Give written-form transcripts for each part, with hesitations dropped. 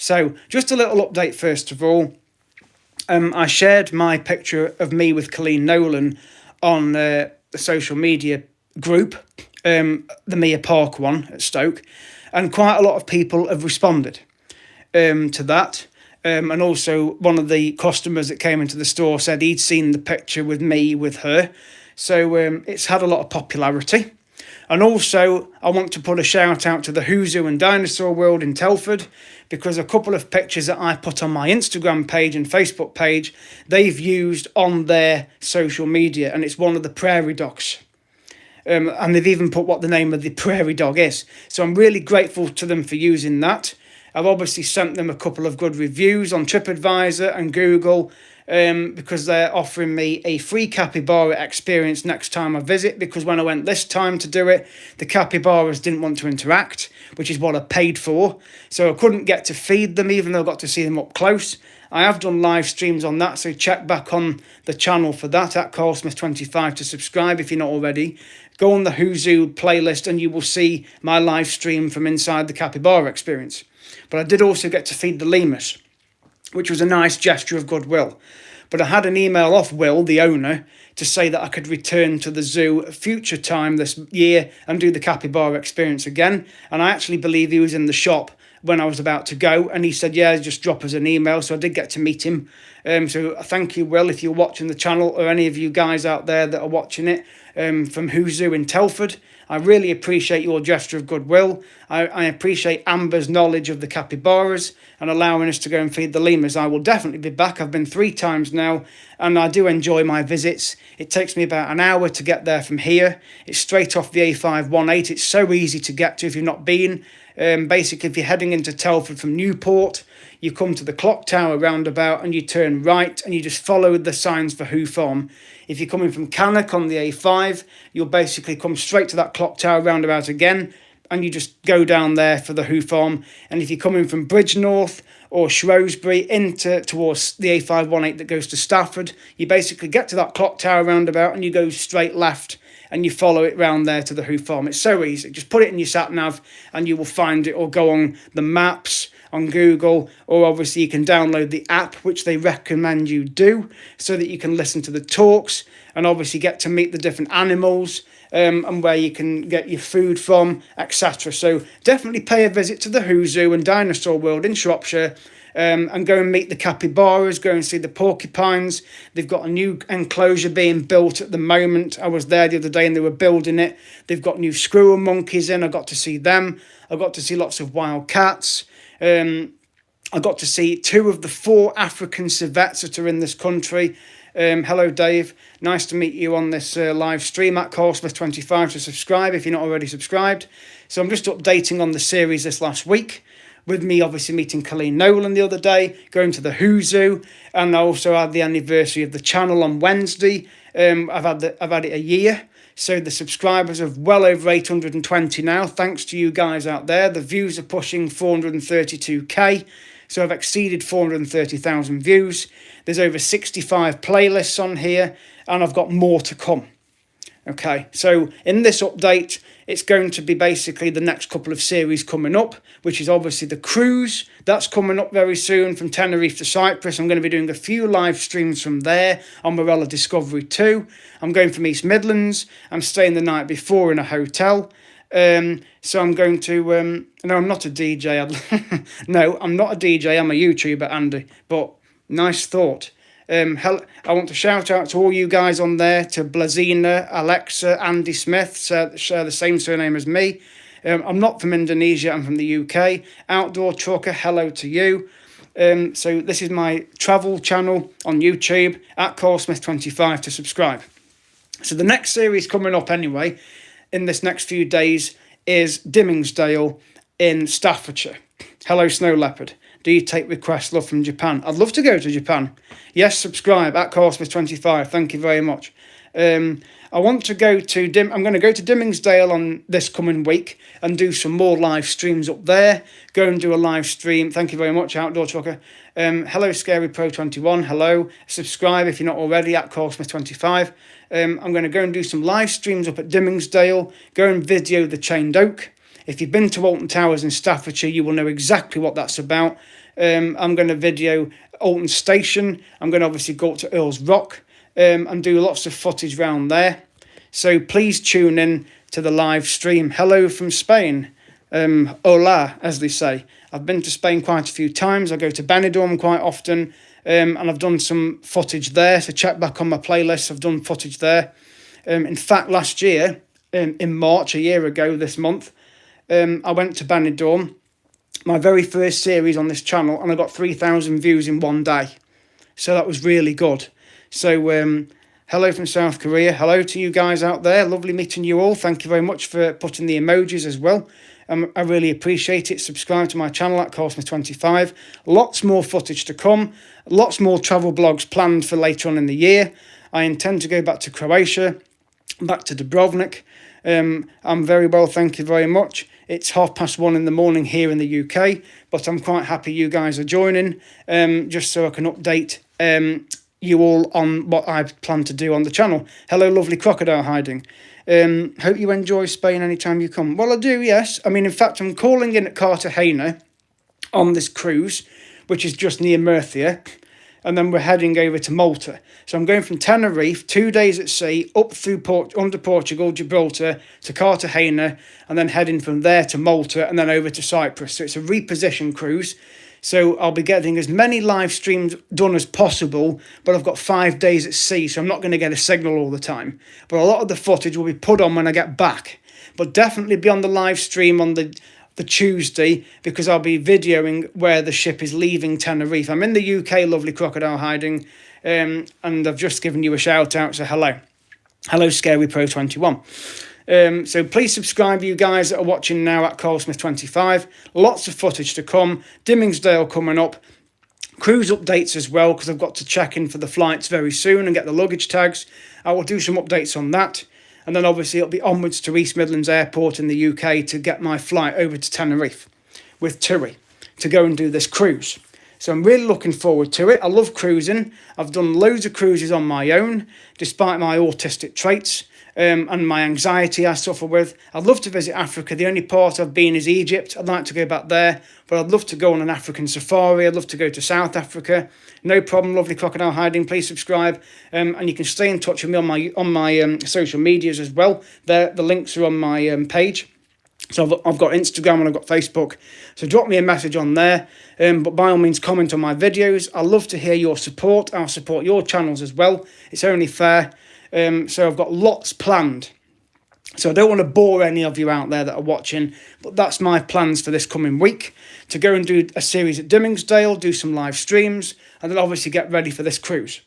So just a little update first of all. I shared my picture of me with Colleen Nolan on the social media group, the Mia Park one at Stoke, and quite a lot of people have responded to that. And also one of the customers that came into the store said he'd seen the picture with me with her. So it's had a lot of popularity. And also, I want to put a shout out to the Who Zoo and Dinosaur World in Telford, because a couple of pictures that I put on my Instagram page and Facebook page, they've used on their social media, and it's one of the prairie dogs. And they've even put what the name of the prairie dog is. So I'm really grateful to them for using that. I've obviously sent them a couple of good reviews on TripAdvisor and Google, because they're offering me a free capybara experience next time I visit, because when I went this time to do it, the capybaras didn't want to interact, which is what I paid for. So I couldn't get to feed them, even though I got to see them up close. I have done live streams on that, so check back on the channel for that, at CarlSmith25, to subscribe if you're not already. Go on the Who Zoo playlist and you will see my live stream from inside the capybara experience. But I did also get to feed the lemurs, which was a nice gesture of goodwill. But I had an email off Will, the owner, to say that I could return to the zoo at future time this year and do the capybara experience again. And I actually believe he was in the shop when I was about to go, and he said, yeah, just drop us an email. So I did get to meet him. So thank you, Will, if you're watching the channel, or any of you guys out there that are watching it from Who Zoo in Telford. I really appreciate your gesture of goodwill. I appreciate Amber's knowledge of the capybaras and allowing us to go and feed the lemurs. I will definitely be back. I've been 3 times now, and I do enjoy my visits. It takes me about an hour to get there from here. It's straight off the A518. It's so easy to get to if you've not been. Basically, if you're heading into Telford from Newport, you come to the Clock Tower roundabout and you turn right and you just follow the signs for Who Farm. If you're coming from Cannock on the A5, you'll basically come straight to that Clock Tower roundabout again, and you just go down there for the Who Farm. And if you're coming from Bridgnorth or Shrewsbury towards the A518 that goes to Stafford, you basically get to that Clock Tower roundabout and you go straight left and you follow it round there to the Who Farm. It's so easy. Just put it in your sat-nav and you will find it, or go on the maps on Google, or obviously you can download the app, which they recommend you do, so that you can listen to the talks and obviously get to meet the different animals, and where you can get your food from, etc. So definitely pay a visit to the Who Zoo and Dinosaur World in Shropshire, and go and meet the capybaras, go and see the porcupines. They've got a new enclosure being built at the moment. I was there the other day and they were building it. They've got new squirrel monkeys in. I got to see them. I got to see lots of wild cats. I got to see 2 of the 4 African civets that are in this country. Hello, Dave. Nice to meet you on this live stream at CarlSmith25. To subscribe if you're not already subscribed. So I'm just updating on the series this last week, with me obviously meeting Colleen Nolan the other day, going to the Who Zoo, and I also had the anniversary of the channel on Wednesday. I've had it a year. So the subscribers are well over 820 now, thanks to you guys out there. The views are pushing 432k, so I've exceeded 430,000 views. There's over 65 playlists on here, and I've got more to come. Okay, so in this update, it's going to be basically the next couple of series coming up, which is obviously the cruise. That's coming up very soon from Tenerife to Cyprus. I'm going to be doing a few live streams from there on Morella Discovery 2. I'm going from East Midlands. I'm staying the night before in a hotel. So I'm going to... no, I'm not a DJ. No, I'm not a DJ. I'm a YouTuber, Andy. But nice thought. I want to shout out to all you guys on there, to Blazina, Alexa, Andy Smith, share the same surname as me. I'm not from Indonesia, I'm from the UK. Outdoor Trucker, hello to you. So this is my travel channel on YouTube, at CarlSmith25, to subscribe. So the next series coming up anyway, in this next few days, is Dimmingsdale in Staffordshire. Hello, Snow Leopard. Do you take requests, love, from Japan? I'd love to go to Japan. Yes, subscribe at CarlSmith25. Thank you very much. I want to go to I'm going to go to Dimmingsdale on this coming week and do some more live streams up there. Go and do a live stream. Thank you very much, Outdoor Trucker. Hello, Scary Pro 21. Hello. Subscribe if you're not already, at CarlSmith25. I'm going to go and do some live streams up at Dimmingsdale. Go and video the Chained Oak. If you've been to Alton Towers in Staffordshire, you will know exactly what that's about. I'm going to video Alton Station. I'm going to obviously go up to Earls Rock and do lots of footage around there. So please tune in to the live stream. Hello from Spain. Hola, as they say. I've been to Spain quite a few times. I go to Benidorm quite often, and I've done some footage there. So check back on my playlist. I've done footage there. In fact, last year, in March, a year ago this month, I went to Benidorm, my very first series on this channel, and I got 3,000 views in one day. So that was really good. So hello from South Korea. Hello to you guys out there. Lovely meeting you all. Thank you very much for putting the emojis as well. I really appreciate it. Subscribe to my channel at Carlsmith25. Lots more footage to come. Lots more travel blogs planned for later on in the year. I intend to go back to Croatia, back to Dubrovnik. I'm very well, thank you very much. It's 1:30 in the morning here in the UK, but I'm quite happy you guys are joining, just so I can update you all on what I plan to do on the channel. Hello, lovely crocodile hiding. Hope you enjoy Spain anytime you come. Well, I do, yes. I mean, in fact, I'm calling in at Cartagena on this cruise, which is just near Murcia, and then we're heading over to Malta. So I'm going from Tenerife, 2 days at sea, up through under Portugal, Gibraltar, to Cartagena, and then heading from there to Malta, and then over to Cyprus. So it's a reposition cruise. So I'll be getting as many live streams done as possible, but I've got 5 days at sea, so I'm not going to get a signal all the time. But a lot of the footage will be put on when I get back. But definitely be on the live stream on the Tuesday, because I'll be videoing where the ship is leaving Tenerife. I'm in the UK, lovely crocodile hiding, and I've just given you a shout out, so hello. Hello, Scary Pro 21. So please subscribe, you guys that are watching now at Carlsmith25. Lots of footage to come. Dimmingsdale coming up. Cruise updates as well, because I've got to check in for the flights very soon and get the luggage tags. I will do some updates on that. And then obviously it'll be onwards to East Midlands Airport in the UK to get my flight over to Tenerife with TUI to go and do this cruise. So I'm really looking forward to it. I love cruising. I've done loads of cruises on my own, despite my autistic traits and my anxiety I suffer with. I'd love to visit Africa. The only part I've been is Egypt. I'd like to go back there, but I'd love to go on an African safari. I'd love to go to South Africa. No problem, lovely crocodile hiding. Please subscribe, and you can stay in touch with me on my social medias as well. The links are on my page. So I've got Instagram and I've got Facebook. So drop me a message on there. But by all means, comment on my videos. I love to hear your support. I'll support your channels as well. It's only fair. So I've got lots planned. So I don't want to bore any of you out there that are watching, but that's my plans for this coming week, to go and do a series at Dimmingsdale, do some live streams, and then obviously get ready for this cruise.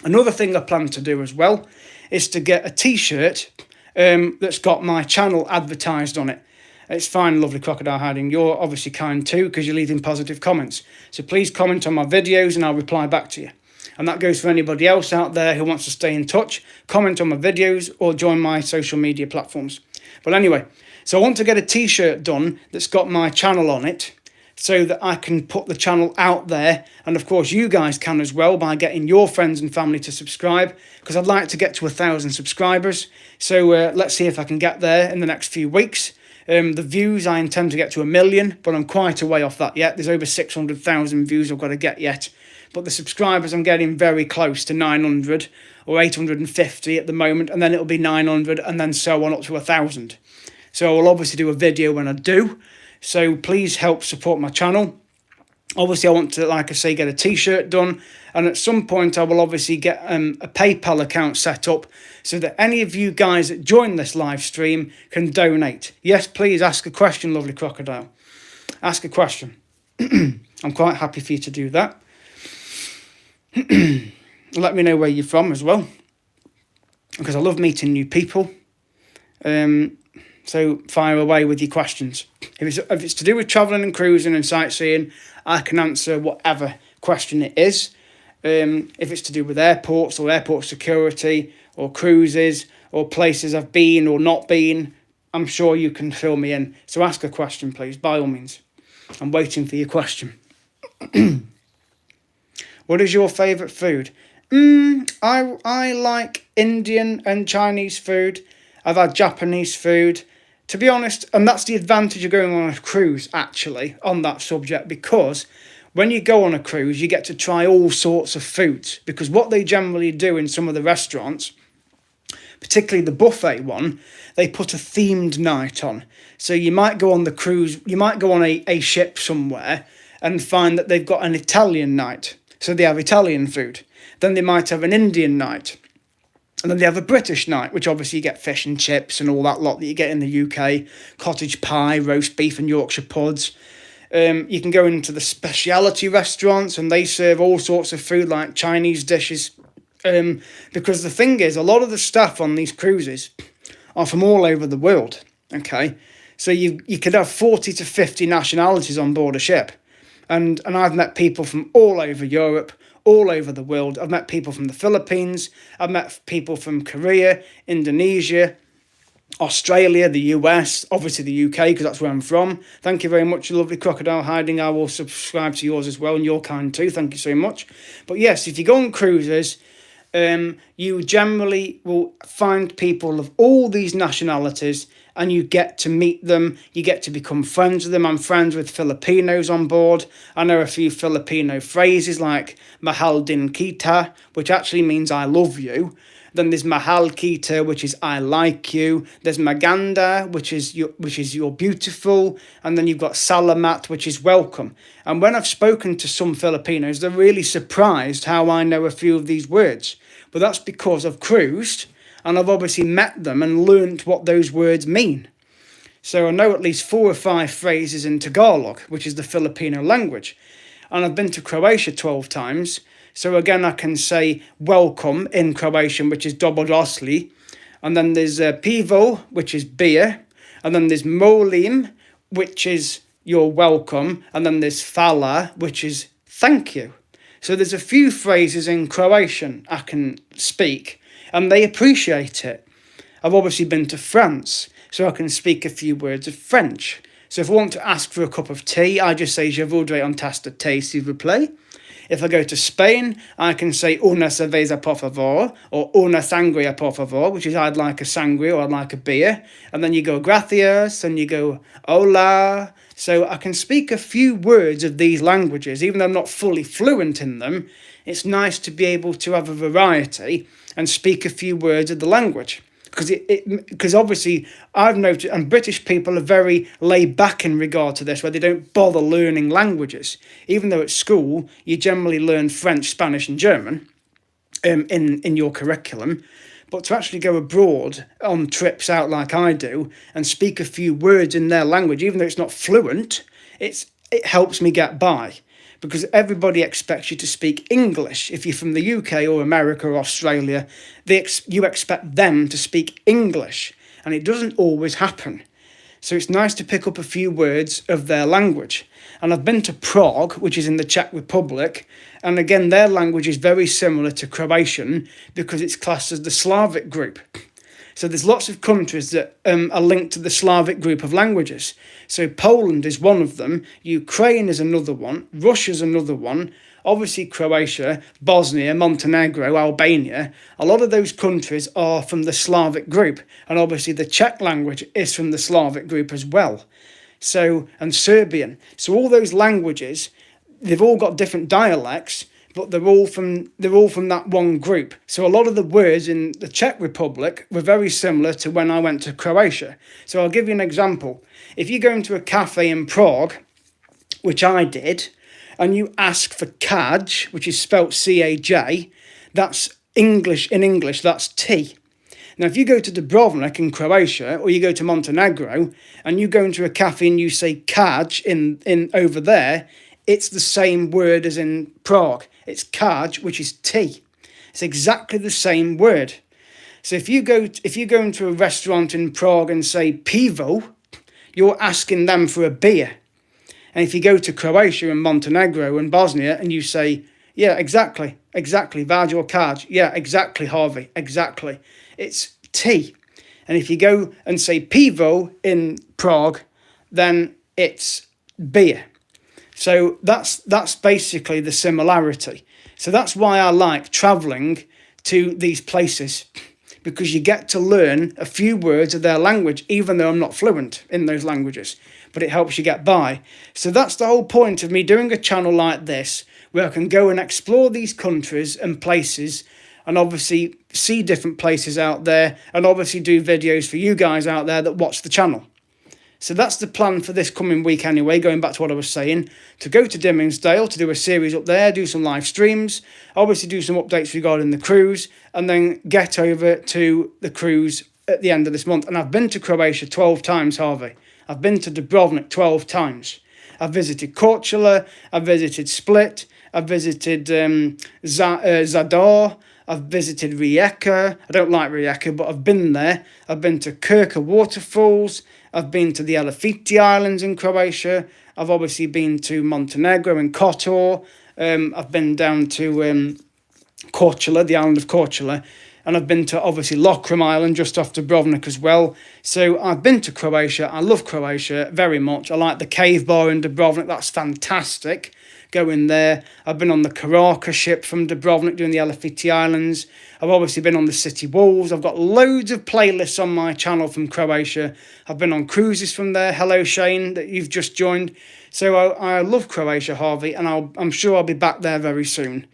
Another thing I plan to do as well is to get a t-shirt that's got my channel advertised on it. It's fine, lovely crocodile hiding. You're obviously kind too, because you're leaving positive comments. So please comment on my videos and I'll reply back to you. And that goes for anybody else out there who wants to stay in touch. Comment on my videos or join my social media platforms. But anyway, so I want to get a t-shirt done that's got my channel on it, so that I can put the channel out there. And of course you guys can as well, by getting your friends and family to subscribe, because I'd like to get to 1,000 subscribers. So let's see if I can get there in the next few weeks. The views, I intend to get to 1 million, but I'm quite a way off that yet. There's over 600,000 views I've got to get yet. But the subscribers, I'm getting very close to 900 or 850 at the moment, and then it'll be 900 and then so on up to 1,000. So I'll obviously do a video when I do. So please help support my channel. Obviously, I want to, like I say, get a t-shirt done. And at some point, I will obviously get a PayPal account set up so that any of you guys that join this live stream can donate. Yes, please ask a question, lovely crocodile. Ask a question. I'm quite happy for you to do that. Let me know where you're from as well, because I love meeting new people. So fire away with your questions. If it's to do with travelling and cruising and sightseeing, I can answer whatever question it is. If it's to do with airports or airport security or cruises or places I've been or not been, I'm sure you can fill me in. So ask a question, please, by all means. I'm waiting for your question. What is your favourite food? I like Indian and Chinese food. I've had Japanese food. To be honest, and that's the advantage of going on a cruise, actually, on that subject, because when you go on a cruise, you get to try all sorts of foods. Because what they generally do in some of the restaurants, particularly the buffet one, they put a themed night on. So you might go on the cruise, you might go on a ship somewhere and find that they've got an Italian night. So they have Italian food. Then they might have an Indian night. And then they have a British night, which obviously you get fish and chips and all that lot that you get in the UK, cottage pie, roast beef and Yorkshire puds. You can go into the specialty restaurants and they serve all sorts of food like Chinese dishes. Because the thing is, a lot of the staff on these cruises are from all over the world, okay? So you could have 40 to 50 nationalities on board a ship. And I've met people from all over Europe, all over the world. I've met people from the Philippines. I've met people from Korea, Indonesia, Australia, the US, obviously the UK, because that's where I'm from. Thank you very much, lovely Crocodile Hiding. I will subscribe to yours as well, and you're kind too. Thank you so much. But yes, if you go on cruises, you generally will find people of all these nationalities, and you get to meet them, you get to become friends with them. I'm friends with Filipinos on board. I know a few Filipino phrases like mahal din kita, which actually means I love you. Then there's mahal kita, which is I like you. There's maganda, which is you're beautiful. And then you've got salamat, which is welcome. And when I've spoken to some Filipinos, they're really surprised how I know a few of these words. But that's because I've cruised and I've obviously met them and learnt what those words mean. So I know at least 4 or 5 phrases in Tagalog, which is the Filipino language. And I've been to Croatia 12 times. So again, I can say welcome in Croatian, which is dobrodošli. And then there's pivo, which is beer. And then there's molim, which is you're welcome. And then there's fala, which is thank you. So there's a few phrases in Croatian I can speak, and they appreciate it. I've obviously been to France, so I can speak a few words of French. So if I want to ask for a cup of tea, I just say je voudrais un tasse de thé, s'il vous plaît. If I go to Spain, I can say una cerveza por favor, or una sangria por favor, which is I'd like a sangria or I'd like a beer. And then you go gracias, and you go hola. So I can speak a few words of these languages, even though I'm not fully fluent in them. It's nice to be able to have a variety and speak a few words of the language. Because obviously I've noticed, and British people are very laid back in regard to this, where they don't bother learning languages. Even though at school you generally learn French, Spanish and German in your curriculum. But to actually go abroad on trips out like I do and speak a few words in their language, even though it's not fluent, it helps me get by. Because everybody expects you to speak English. If you're from the UK or America or Australia, you expect them to speak English. And it doesn't always happen. So it's nice to pick up a few words of their language. And I've been to Prague, which is in the Czech Republic. And again, their language is very similar to Croatian because it's classed as the Slavic group. So there's lots of countries that are linked to the Slavic group of languages. So Poland is one of them, Ukraine is another one, Russia's another one, obviously Croatia, Bosnia, Montenegro, Albania. A lot of those countries are from the Slavic group, and obviously the Czech language is from the Slavic group as well. So, and Serbian. So all those languages, they've all got different dialects, but they're all from that one group. So a lot of the words in the Czech Republic were very similar to when I went to Croatia. So I'll give you an example. If you go into a cafe in Prague, which I did, and you ask for kaj, which is spelt C-A-J, that's English, in English, that's tea. Now, if you go to Dubrovnik in Croatia, or you go to Montenegro, and you go into a cafe and you say kaj in over there, it's the same word as in Prague. It's kaj, which is tea. It's exactly the same word. So if you go into a restaurant in Prague and say pivo, you're asking them for a beer. And if you go to Croatia and Montenegro and Bosnia and you say, yeah, exactly, vađo kaj, yeah, exactly, Harvey, exactly. It's tea. And if you go and say pivo in Prague, then it's beer. So that's basically the similarity. So that's why I like travelling to these places, because you get to learn a few words of their language, even though I'm not fluent in those languages, but it helps you get by. So that's the whole point of me doing a channel like this, where I can go and explore these countries and places, and obviously see different places out there, and obviously do videos for you guys out there that watch the channel. So that's the plan for this coming week anyway, going back to what I was saying, to go to Dimmingsdale, to do a series up there, do some live streams, obviously do some updates regarding the cruise, and then get over to the cruise at the end of this month. And I've been to Croatia 12 times, Harvey. I've been to Dubrovnik 12 times. I've visited Korčula, I've visited Split, I've visited Zadar, I've visited Rijeka. I don't like Rijeka, but I've been there. I've been to Krka waterfalls. I've been to the Elefiti Islands in Croatia. I've obviously been to Montenegro and Kotor. I've been down to Korčula, the island of Korčula. And I've been to, obviously, Lokrum Island, just off Dubrovnik as well. So I've been to Croatia. I love Croatia very much. I like the cave bar in Dubrovnik. That's fantastic. Going there. I've been on the Karaka ship from Dubrovnik doing the Elefiti Islands. I've obviously been on the City Walls. I've got loads of playlists on my channel from Croatia. I've been on cruises from there. Hello, Shane, that you've just joined. So I love Croatia, Harvey, and I'm sure I'll be back there very soon.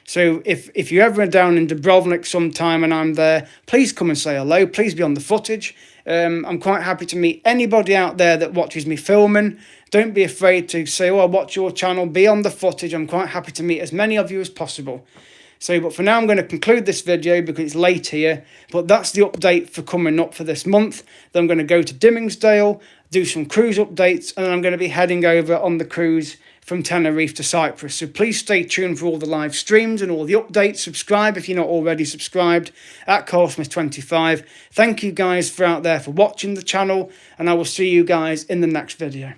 So if you're ever down in Dubrovnik sometime and I'm there, please come and say hello. Please be on the footage. I'm quite happy to meet anybody out there that watches me filming. Don't be afraid to say, oh, I watch your channel. Be on the footage. I'm quite happy to meet as many of you as possible. So, but for now, I'm going to conclude this video because it's late here. But that's the update for coming up for this month. Then I'm going to go to Dimmingsdale, do some cruise updates, and then I'm going to be heading over on the cruise from Tenerife to Cyprus. So please stay tuned for all the live streams and all the updates. Subscribe if you're not already subscribed at CarlSmith25. Thank you guys for out there for watching the channel, and I will see you guys in the next video.